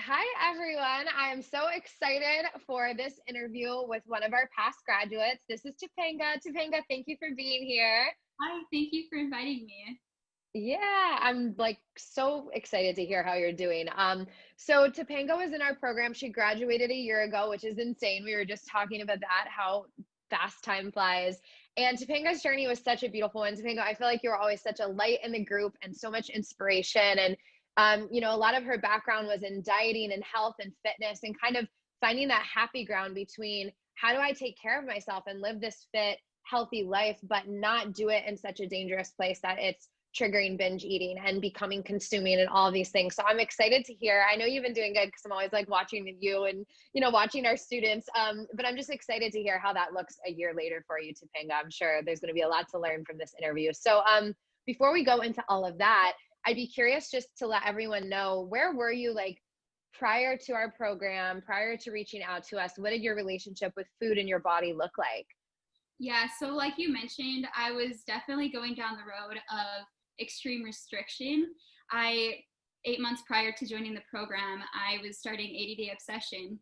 Hi, everyone. I am so excited for this interview with one of our past graduates. This is Topanga. Topanga, thank you for being here. Hi, thank you for inviting me. Yeah, I'm like so excited to hear how you're doing. So Topanga was in our program. She graduated a year ago, which is insane. We were just talking about that, how fast time flies. And Topanga's journey was such a beautiful one. Topanga, I feel like you were always such a light in the group and so much inspiration. And a lot of her background was in dieting and health and fitness and kind of finding that happy ground between how do I take care of myself and live this fit, healthy life, but not do it in such a dangerous place that it's triggering binge eating and becoming consuming and all of these things. So I'm excited to hear. I know you've been doing good because I'm always like watching you and watching our students. But I'm just excited to hear how that looks a year later for you, Topanga. I'm sure there's going to be a lot to learn from this interview. So before we go into all of that, I'd be curious just to let everyone know, where were you like prior to our program, prior to reaching out to us? What did your relationship with food and your body look like? Yeah, so like you mentioned, I was definitely going down the road of extreme restriction. 8 months prior to joining the program, I was starting 80-day obsession.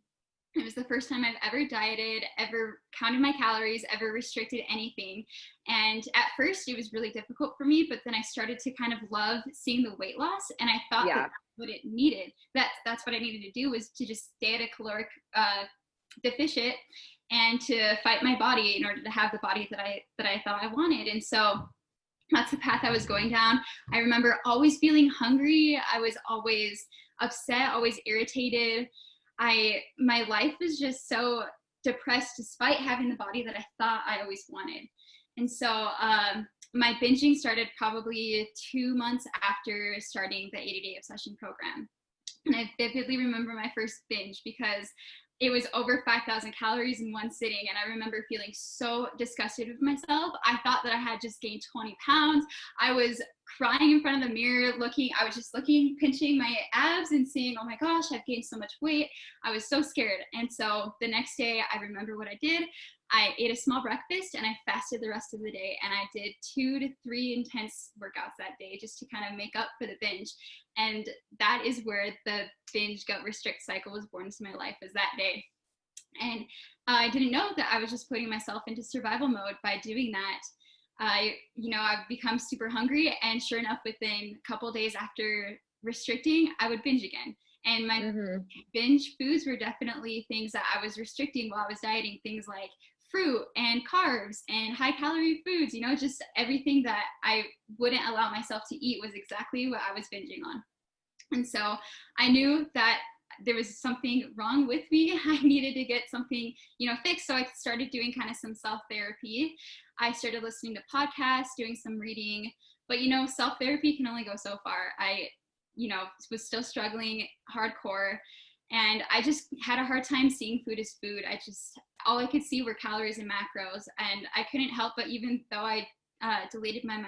It was the first time I've ever dieted, ever counted my calories, ever restricted anything. And at first it was really difficult for me, but then I started to kind of love seeing the weight loss. And I thought that Yeah. that's what it needed. That's what I needed to do, was to just stay at a caloric deficit and to fight my body in order to have the body that I thought I wanted. And so that's the path I was going down. I remember always feeling hungry. I was always upset, always irritated. My life was just so depressed despite having the body that I thought I always wanted. And so my binging started probably 2 months after starting the 80-day obsession program. And I vividly remember my first binge because it was over 5,000 calories in one sitting. And I remember feeling so disgusted with myself. I thought that I had just gained 20 pounds. I was crying in front of the mirror, I was just looking, pinching my abs and seeing, oh my gosh, I've gained so much weight. I was so scared. And so the next day, I remember what I did. I ate a small breakfast and I fasted the rest of the day. And I did 2 to 3 intense workouts that day just to kind of make up for the binge. And that is where the binge gut restrict cycle was born into my life, was that day. And I didn't know that I was just putting myself into survival mode by doing that. I've become super hungry, and sure enough, within a couple days after restricting, I would binge again. And my binge foods were definitely things that I was restricting while I was dieting, things like fruit and carbs and high calorie foods, just everything that I wouldn't allow myself to eat was exactly what I was binging on. And so I knew that there was something wrong with me. I needed to get something, fixed. So I started doing kind of some self-therapy. I started listening to podcasts, doing some reading, but self-therapy can only go so far. I was still struggling hardcore, and I just had a hard time seeing food as food. All I could see were calories and macros, and I couldn't help but, even though I deleted my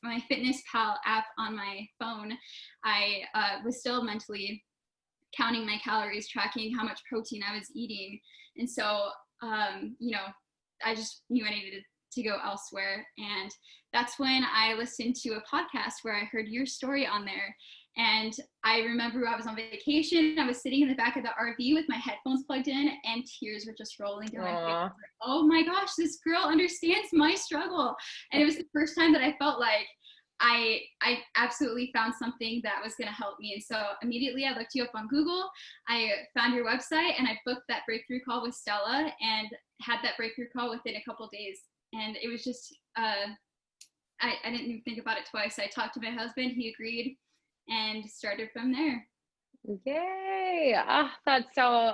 MyFitnessPal app on my phone, I was still mentally counting my calories, tracking how much protein I was eating. And so, I just knew I needed to go elsewhere. And that's when I listened to a podcast where I heard your story on there. And I remember I was on vacation. I was sitting in the back of the RV with my headphones plugged in, and tears were just rolling down my face. Oh my gosh, this girl understands my struggle. And it was the first time that I felt like I absolutely found something that was going to help me. And so immediately I looked you up on Google. I found your website, and I booked that breakthrough call with Stella, and had that breakthrough call within a couple days. And it was just, I didn't even think about it twice. I talked to my husband, he agreed, and started from there. Yay. That's so,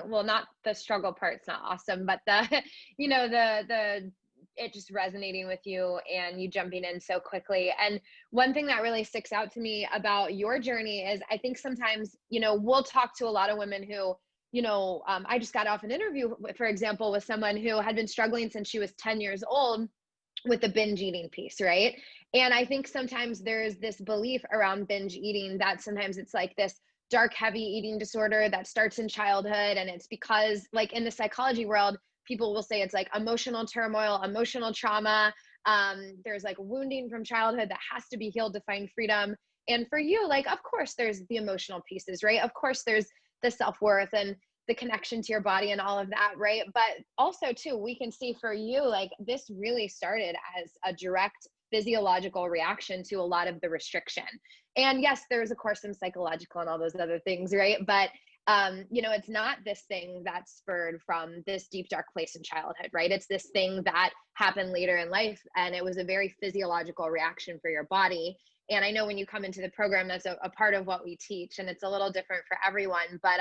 well, not the struggle part's not awesome, but the, it just resonating with you and you jumping in so quickly. And one thing that really sticks out to me about your journey is, I think sometimes, we'll talk to a lot of women who, I just got off an interview, for example, with someone who had been struggling since she was 10 years old with the binge eating piece, right? And I think sometimes there's this belief around binge eating that sometimes it's like this dark, heavy eating disorder that starts in childhood. And it's because, like, in the psychology world, people will say it's like emotional turmoil, emotional trauma. There's like wounding from childhood that has to be healed to find freedom. And for you, like, of course there's the emotional pieces, right? Of course there's the self-worth and the connection to your body and all of that, right? But also too, we can see for you, like, this really started as a direct physiological reaction to a lot of the restriction. And yes, there's of course some psychological and all those other things, right? But it's not this thing that spurred from this deep dark place in childhood, right? It's this thing that happened later in life, and it was a very physiological reaction for your body. And I know when you come into the program, that's a part of what we teach, and it's a little different for everyone. But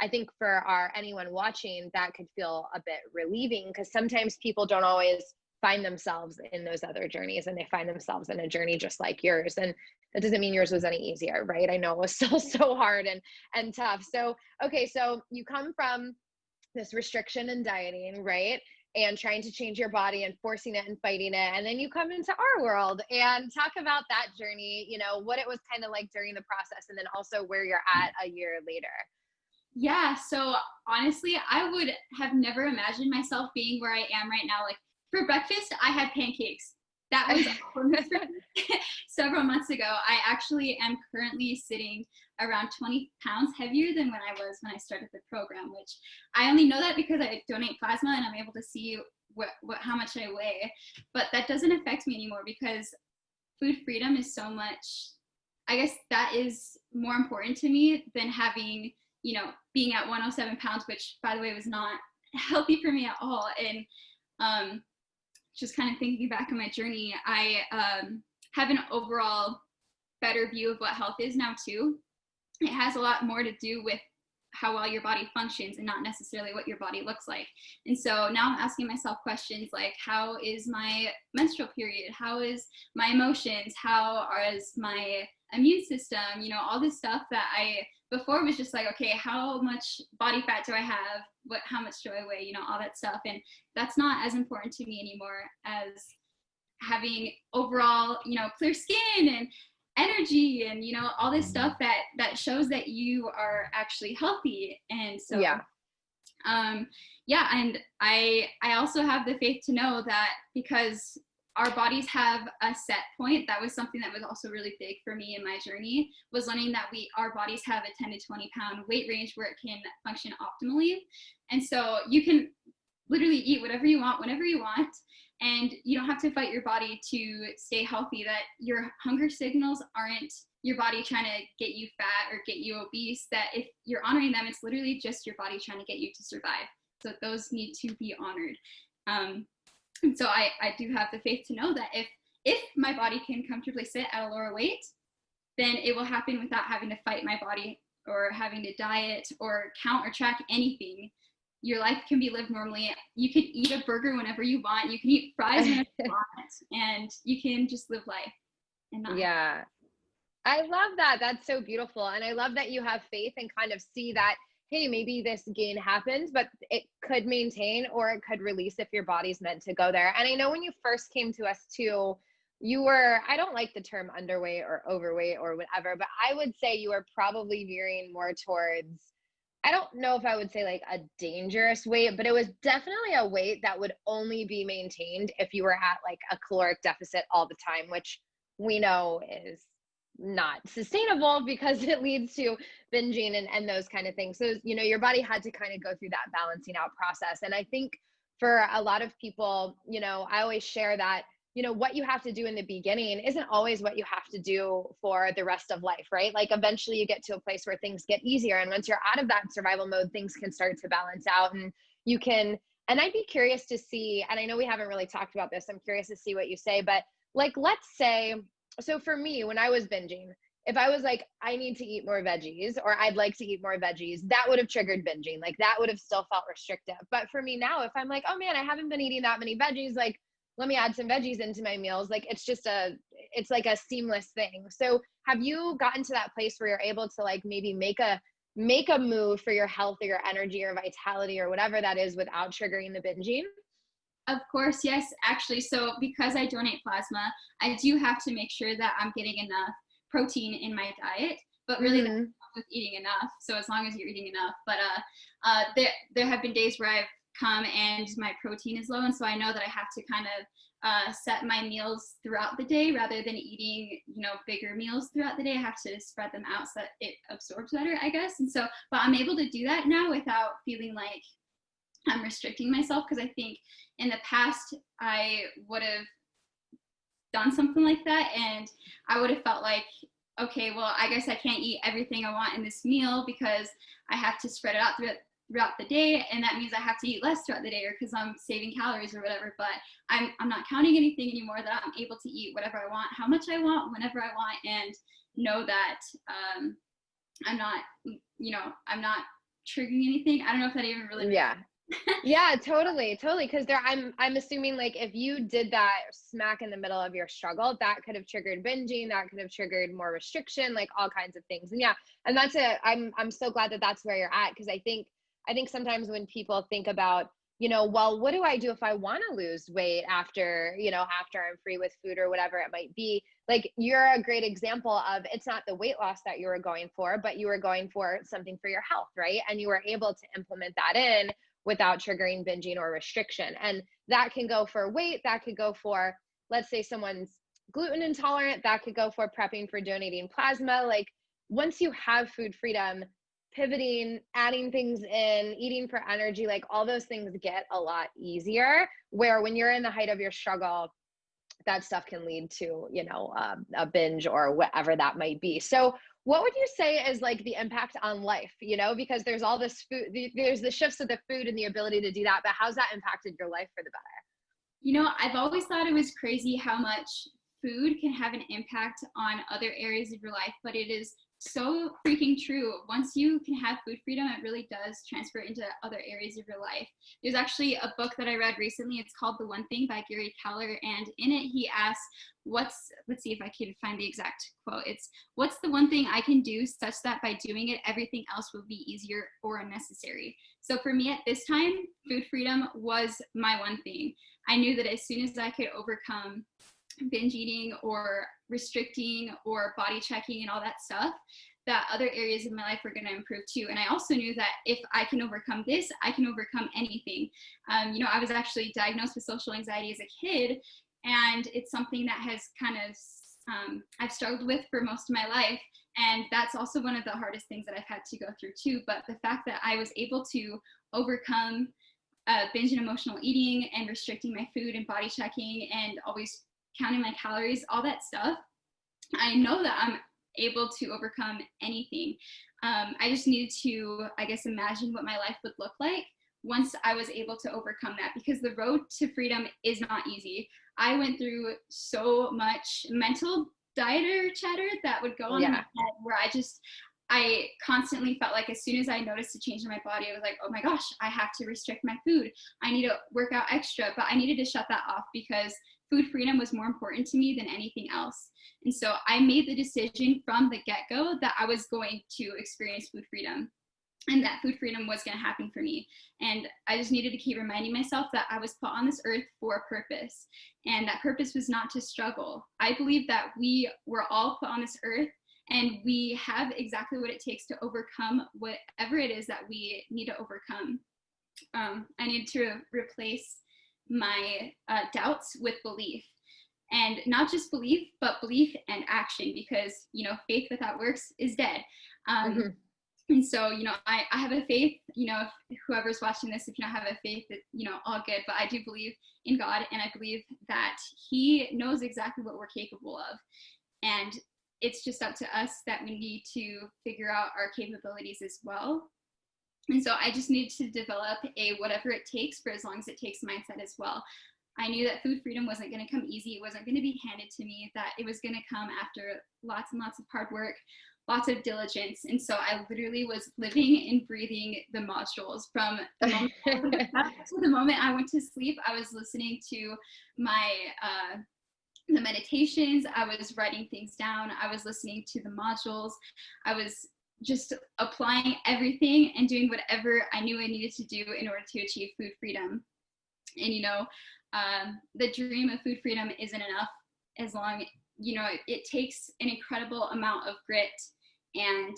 I think for anyone watching, that could feel a bit relieving, because sometimes people don't always find themselves in those other journeys, and they find themselves in a journey just like yours. And that doesn't mean yours was any easier, right? I know it was still so hard and tough. So, okay, so you come from this restriction and dieting, right? And trying to change your body and forcing it and fighting it. And then you come into our world and talk about that journey, what it was kind of like during the process, and then also where you're at a year later. Yeah, so honestly, I would have never imagined myself being where I am right now. Like, for breakfast, I had pancakes. That was several months ago. I actually am currently sitting around 20 pounds heavier than when I was when I started the program, which I only know that because I donate plasma and I'm able to see how much I weigh. But that doesn't affect me anymore, because food freedom is so much, I guess that is more important to me than having, being at 107 pounds, which, by the way, was not healthy for me at all. And just kind of thinking back on my journey, I have an overall better view of what health is now too. It has a lot more to do with how well your body functions and not necessarily what your body looks like. And so now I'm asking myself questions like, how is my menstrual period? How is my emotions? How is my immune system? All this stuff that I before was just like, okay, how much body fat do I have? How much do I weigh? All that stuff. And that's not as important to me anymore as having overall, clear skin and energy and, all this stuff that shows that you are actually healthy. And so, yeah. And I also have the faith to know that because our bodies have a set point, that was something that was also really big for me in my journey, was learning that our bodies have a 10 to 20 pound weight range where it can function optimally. And so you can literally eat whatever you want, whenever you want, and you don't have to fight your body to stay healthy. That your hunger signals aren't your body trying to get you fat or get you obese, that if you're honoring them, it's literally just your body trying to get you to survive. So those need to be honored. And so I do have the faith to know that if my body can comfortably sit at a lower weight, then it will happen without having to fight my body or having to diet or count or track anything. Your life can be lived normally. You can eat a burger whenever you want. You can eat fries whenever you want, and you can just live life. Yeah. I love that. That's so beautiful. And I love that you have faith and kind of see that, hey, maybe this gain happens, but it could maintain or it could release if your body's meant to go there. And I know when you first came to us too, you were, I don't like the term underweight or overweight or whatever, but I would say you were probably veering more towards, I don't know if I would say like a dangerous weight, but it was definitely a weight that would only be maintained if you were at like a caloric deficit all the time, which we know is not sustainable because it leads to binging and those kind of things. So, your body had to kind of go through that balancing out process. And I think for a lot of people, I always share that, what you have to do in the beginning isn't always what you have to do for the rest of life, right? Like eventually you get to a place where things get easier. And once you're out of that survival mode, things can start to balance out, and you can, and I'd be curious to see, and I know we haven't really talked about this, I'm curious to see what you say, but like, let's say, so for me, when I was binging, if I was like, I need to eat more veggies, or I'd like to eat more veggies, that would have triggered binging. Like that would have still felt restrictive. But for me now, if I'm like, oh man, I haven't been eating that many veggies, like, let me add some veggies into my meals. Like, it's like a seamless thing. So have you gotten to that place where you're able to like maybe make a move for your health or your energy or vitality or whatever that is without triggering the binging? Of course, yes, actually. So because I donate plasma, I do have to make sure that I'm getting enough protein in my diet, but really with eating enough. So as long as you're eating enough. But there have been days where I've come and my protein is low. And so I know that I have to kind of set my meals throughout the day rather than eating, bigger meals throughout the day. I have to spread them out so that it absorbs better, I guess. And so, but I'm able to do that now without feeling like I'm restricting myself, because I think in the past I would have done something like that and I would have felt like, okay, well, I guess I can't eat everything I want in this meal because I have to spread it out throughout the day, and that means I have to eat less throughout the day, or because I'm saving calories or whatever. But I'm not counting anything anymore, that I'm able to eat whatever I want, how much I want, whenever I want, and know that I'm not, I'm not triggering anything. I don't know if that even really makes Yeah. Yeah, totally. Because I'm assuming like if you did that smack in the middle of your struggle, that could have triggered binging, that could have triggered more restriction, like all kinds of things. And yeah, and I'm so glad that that's where you're at, because I think sometimes when people think about, well, what do I do if I want to lose weight after I'm free with food or whatever it might be? Like, you're a great example of, it's not the weight loss that you were going for, but you were going for something for your health, right? And you were able to implement that in without triggering binging or restriction. And that can go for weight, that could go for, let's say someone's gluten intolerant, that could go for prepping for donating plasma. Like, once you have food freedom, pivoting, adding things in, eating for energy, like all those things get a lot easier, where when you're in the height of your struggle, that stuff can lead to, a binge or whatever that might be. So what would you say is like the impact on life, because there's all this food, there's the shifts of the food and the ability to do that, but how's that impacted your life for the better? I've always thought it was crazy how much food can have an impact on other areas of your life, but it is so freaking true. Once you can have food freedom, it really does transfer into other areas of your life. There's actually a book that I read recently. It's called The One Thing by Gary Keller. And in it, he asks, let's see if I can find the exact quote. It's, what's the one thing I can do such that by doing it, everything else will be easier or unnecessary? So for me at this time, food freedom was my one thing. I knew that as soon as I could overcome binge eating or restricting or body checking and all that stuff, that other areas of my life were going to improve too. And I also knew that if I can overcome this, I can overcome anything. I was actually diagnosed with social anxiety as a kid, and it's something that has kind of I've struggled with for most of my life. And that's also one of the hardest things that I've had to go through too. But the fact that I was able to overcome binge and emotional eating and restricting my food and body checking and always counting my calories, all that stuff, I know that I'm able to overcome anything. I just needed to, I guess, imagine what my life would look like once I was able to overcome that, because the road to freedom is not easy. I went through so much mental dieter chatter that would go on in my head, where I constantly felt like as soon as I noticed a change in my body, I was like, oh my gosh, I have to restrict my food. I need to work out extra, but I needed to shut that off because food freedom was more important to me than anything else. And so I made the decision from the get-go that I was going to experience food freedom, and that food freedom was going to happen for me. And I just needed to keep reminding myself that I was put on this earth for a purpose, and that purpose was not to struggle. I believe that we were all put on this earth, and we have exactly what it takes to overcome whatever it is that we need to overcome. I need to replace my doubts with belief, and not just belief, but belief and action, because faith without works is dead. And so I have a faith. If whoever's watching this, if you don't have a faith, that all good, but I do believe in God, and I believe that He knows exactly what we're capable of, and it's just up to us that we need to figure out our capabilities as well. And so I just needed to develop a whatever it takes for as long as it takes mindset as well. I knew that food freedom wasn't going to come easy. It wasn't going to be handed to me, that it was going to come after lots and lots of hard work, lots of diligence. And so I literally was living and breathing the modules from the moment to the moment I went to sleep. I was listening to my the meditations. I was writing things down. I was listening to the modules. I was just applying everything and doing whatever I knew I needed to do in order to achieve food freedom. And the dream of food freedom isn't enough as long, it takes an incredible amount of grit and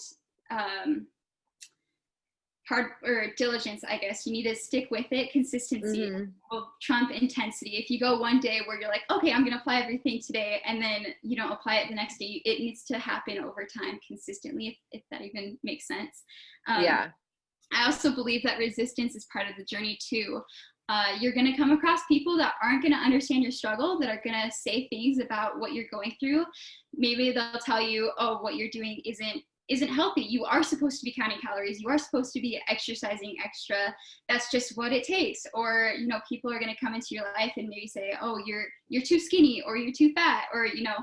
hard or diligence, I guess. You need to stick with it. Consistency will trump intensity. If you go one day where you're like, okay, I'm going to apply everything today, and then you don't apply it the next day, it needs to happen over time consistently, if that even makes sense. Yeah. I also believe that resistance is part of the journey too. You're going to come across people that aren't going to understand your struggle, that are going to say things about what you're going through. Maybe they'll tell you, oh, what you're doing isn't healthy. You are supposed to be counting calories. You are supposed to be exercising extra. That's just what it takes. Or, you know, people are going to come into your life and maybe say, oh, you're too skinny, or you're too fat, or, you know,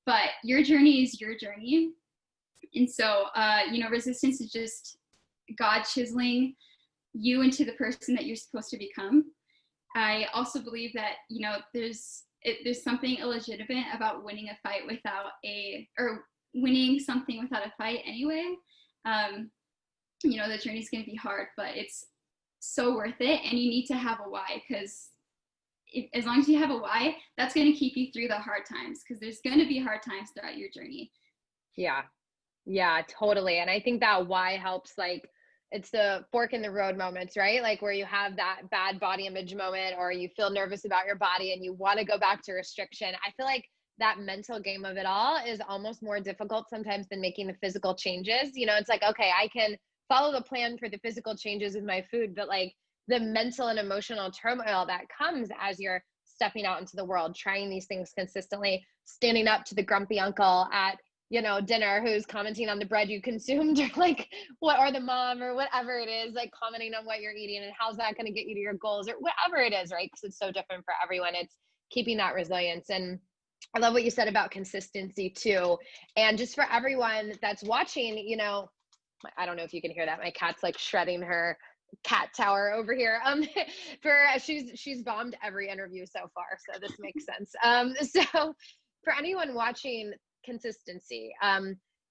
but your journey is your journey. And so, you know, resistance is just God chiseling you into the person that you're supposed to become. I also believe that, you know, there's something illegitimate about winning a fight or winning something without a fight anyway. You know, the journey's going to be hard, but it's so worth it. And you need to have a why, because as long as you have a why, that's going to keep you through the hard times, because there's going to be hard times throughout your journey. Yeah, totally. And I think that why helps, like, it's the fork in the road moments, right? Like where you have that bad body image moment, or you feel nervous about your body and you want to go back to restriction. I feel like that mental game of it all is almost more difficult sometimes than making the physical changes. You know, it's like, okay, I can follow the plan for the physical changes with my food, but like the mental and emotional turmoil that comes as you're stepping out into the world, trying these things consistently, standing up to the grumpy uncle at, you know, dinner who's commenting on the bread you consumed, or like what, or the mom or whatever it is, like commenting on what you're eating and how's that going to get you to your goals, or whatever it is, right? Because it's so different for everyone. It's keeping that resilience. And I love what you said about consistency too. And just for everyone that's watching, you know, I don't know if you can hear that. My cat's like shredding her cat tower over here. She's bombed every interview so far, so this makes sense. So for anyone watching, consistency.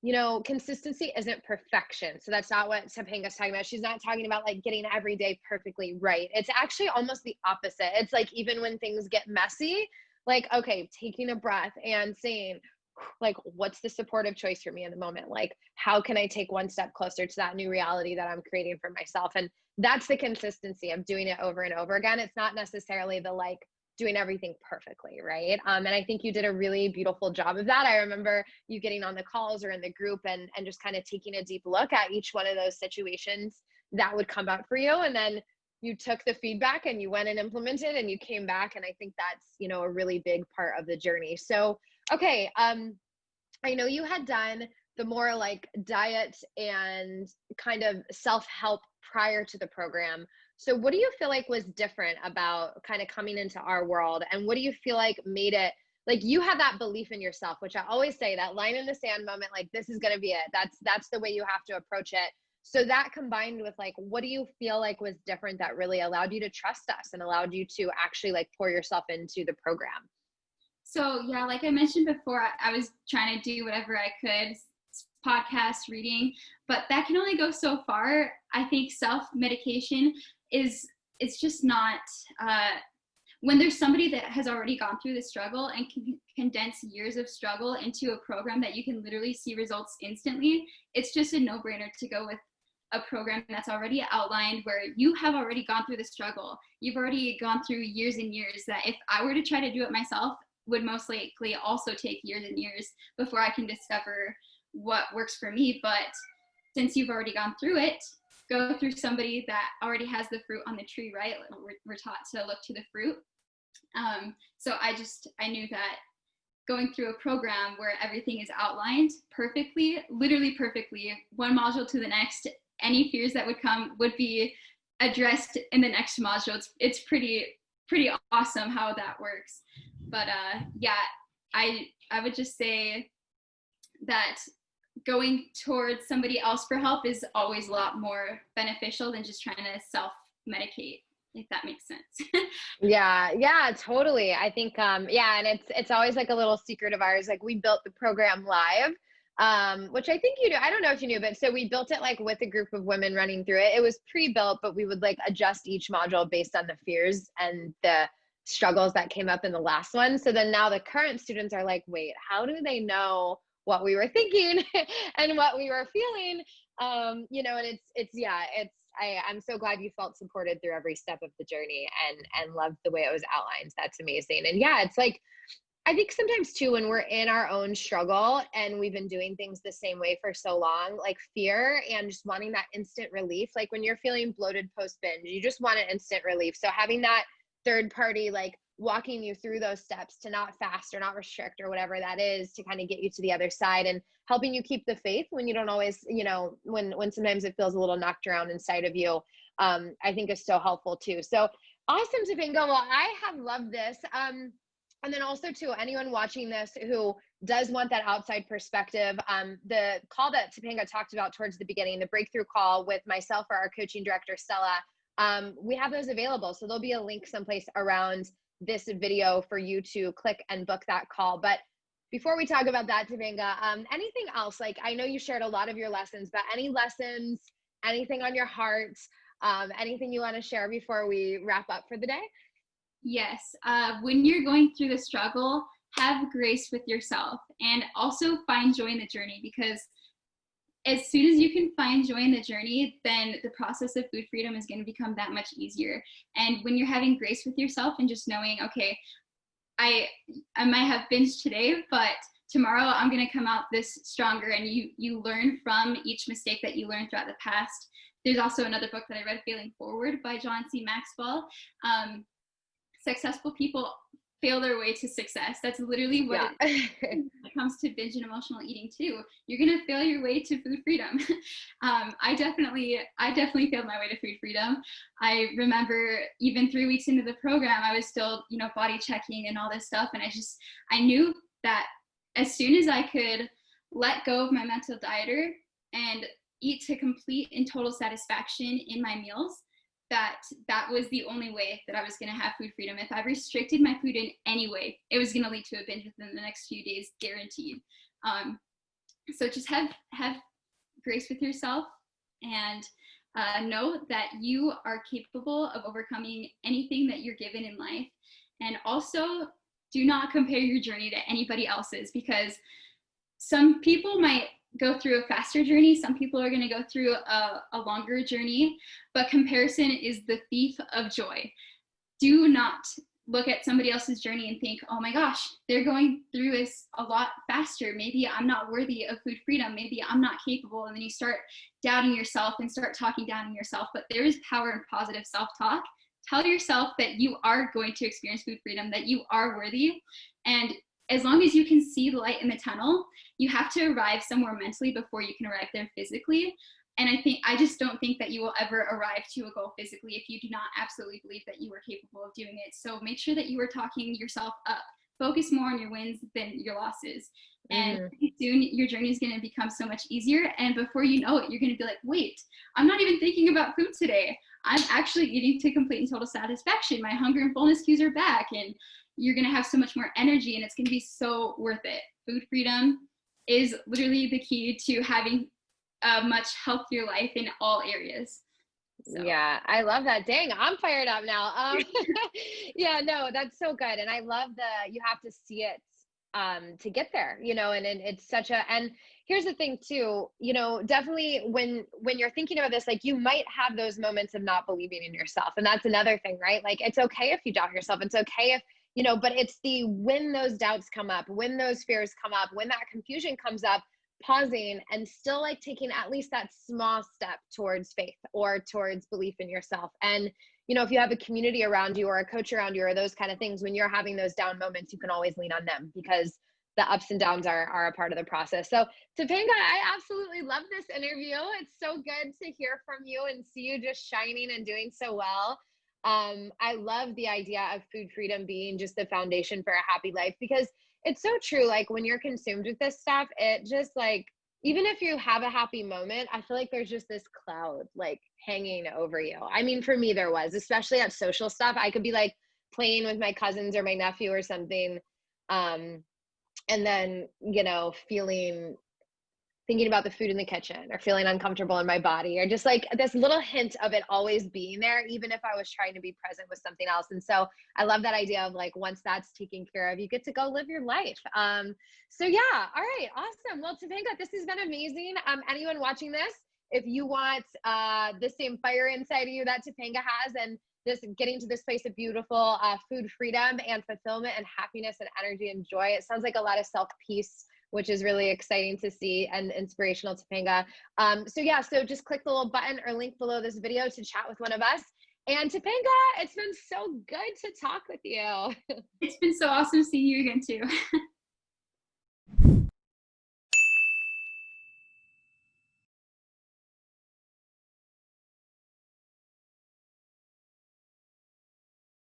You know, consistency isn't perfection. So that's not what Topanga's talking about. She's not talking about like getting every day perfectly right. It's actually almost the opposite. It's like, even when things get messy, like, okay, taking a breath and saying, like, what's the supportive choice for me in the moment? Like, how can I take one step closer to that new reality that I'm creating for myself? And that's the consistency of doing it over and over again. It's not necessarily the like doing everything perfectly, right? And I think you did a really beautiful job of that. I remember you getting on the calls or in the group and just kind of taking a deep look at each one of those situations that would come up for you. And then you took the feedback and you went and implemented and you came back. And I think that's, you know, a really big part of the journey. So, okay. I know you had done the more like diet and kind of self-help prior to the program. So what do you feel like was different about kind of coming into our world? And what do you feel like made it, like, you had that belief in yourself, which I always say, that line in the sand moment, like, this is going to be it. That's the way you have to approach it. So that combined with like, what do you feel like was different that really allowed you to trust us and allowed you to actually like pour yourself into the program? So yeah, like I mentioned before, I was trying to do whatever I could, podcast, reading, but that can only go so far. I think self-medication it's just not, when there's somebody that has already gone through the struggle and can condense years of struggle into a program that you can literally see results instantly, it's just a no-brainer to go with a program that's already outlined, where you have already gone through the struggle. You've already gone through years and years that if I were to try to do it myself, would most likely also take years and years before I can discover what works for me. But since you've already gone through it, go through somebody that already has the fruit on the tree, right? We're taught to look to the fruit. So I knew that going through a program where everything is outlined perfectly, literally perfectly, one module to the next, any fears that would come would be addressed in the next module. It's pretty awesome how that works. But yeah, I would just say that going towards somebody else for help is always a lot more beneficial than just trying to self-medicate, if that makes sense. Yeah, totally. I think, yeah, and it's always like a little secret of ours. Like, we built the program live, which I think you do. I don't know if you knew, but so we built it like with a group of women running through it. It was pre-built, but we would like adjust each module based on the fears and the struggles that came up in the last one. So then now the current students are like, wait, how do they know what we were thinking and what we were feeling? And I'm so glad you felt supported through every step of the journey and loved the way it was outlined. That's amazing. And yeah, it's like, I think sometimes too, when we're in our own struggle and we've been doing things the same way for so long, like fear and just wanting that instant relief, like when you're feeling bloated post binge, you just want an instant relief. So having that third party, like walking you through those steps to not fast or not restrict or whatever that is to kind of get you to the other side and helping you keep the faith when you don't always, when sometimes it feels a little knocked around inside of you, I think is so helpful too. So awesome, Topanga. Well, I have loved this. And then also too, anyone watching this who does want that outside perspective, the call that Topanga talked about towards the beginning, the breakthrough call with myself or our coaching director, Stella, we have those available. So there'll be a link someplace around this video for you to click and book that call. But before we talk about that, Topanga, anything else? Like, I know you shared a lot of your lessons, but any lessons, anything on your heart, anything you want to share before we wrap up for the day? Yes. When you're going through the struggle, have grace with yourself and also find joy in the journey, because as soon as you can find joy in the journey, then the process of food freedom is going to become that much easier. And when you're having grace with yourself and just knowing, okay, I might have binged today, but tomorrow I'm going to come out this stronger, and you learn from each mistake that you learned throughout the past. There's also another book that I read, Failing Forward by John C. Maxwell. Successful people fail their way to success. That's literally what when it comes to binge and emotional eating too. You're gonna fail your way to food freedom. I definitely failed my way to food freedom. I remember even 3 weeks into the program, I was still, body checking and all this stuff. And I knew that as soon as I could let go of my mental dieter and eat to complete and total satisfaction in my meals, that was the only way that I was going to have food freedom. If I restricted my food in any way, it was going to lead to a binge within the next few days, guaranteed. So just have grace with yourself and know that you are capable of overcoming anything that you're given in life. And also, do not compare your journey to anybody else's, because some people might go through a faster journey. Some people are going to go through a longer journey, but comparison is the thief of joy. Do not look at somebody else's journey and think, oh my gosh, they're going through this a lot faster. Maybe I'm not worthy of food freedom. Maybe I'm not capable. And then you start doubting yourself and start talking down on yourself. But there is power in positive self-talk. Tell yourself that you are going to experience food freedom, that you are worthy. And as long as you can see the light in the tunnel, you have to arrive somewhere mentally before you can arrive there physically. And I just don't think that you will ever arrive to a goal physically if you do not absolutely believe that you are capable of doing it. So make sure that you are talking yourself up. Focus more on your wins than your losses. And soon your journey is going to become so much easier. And before you know it, you're going to be like, wait, I'm not even thinking about food today. I'm actually eating to complete and total satisfaction. My hunger and fullness cues are back. And you're going to have so much more energy, and it's going to be so worth it. Food freedom is literally the key to having a much healthier life in all areas. So. Yeah, I love that. Dang, I'm fired up now. Yeah, no, that's so good. And I love you have to see it to get there, and it's such and here's the thing too, definitely when you're thinking about this, like you might have those moments of not believing in yourself. And that's another thing, right? Like it's okay if you doubt yourself. It's okay if, but it's when those doubts come up, when those fears come up, when that confusion comes up, pausing and still like taking at least that small step towards faith or towards belief in yourself. And, if you have a community around you or a coach around you or those kind of things, when you're having those down moments, you can always lean on them because the ups and downs are a part of the process. So Topanga, I absolutely love this interview. It's so good to hear from you and see you just shining and doing so well. I love the idea of food freedom being just the foundation for a happy life, because it's so true. Like when you're consumed with this stuff, it just like, even if you have a happy moment, I feel like there's just this cloud like hanging over you. I mean, for me, there was, especially at social stuff. I could be like playing with my cousins or my nephew or something. And then, thinking about the food in the kitchen or feeling uncomfortable in my body, or just like this little hint of it always being there, even if I was trying to be present with something else. And so I love that idea of like, once that's taken care of, you get to go live your life. So yeah. All right. Awesome. Well, Topanga, this has been amazing. Anyone watching this, if you want the same fire inside of you that Topanga has, and this getting to this place of beautiful food freedom and fulfillment and happiness and energy and joy. It sounds like a lot of self-peace, which is really exciting to see and inspirational, Topanga. So yeah, so just click the little button or link below this video to chat with one of us. And Topanga, it's been so good to talk with you. It's been so awesome seeing you again too.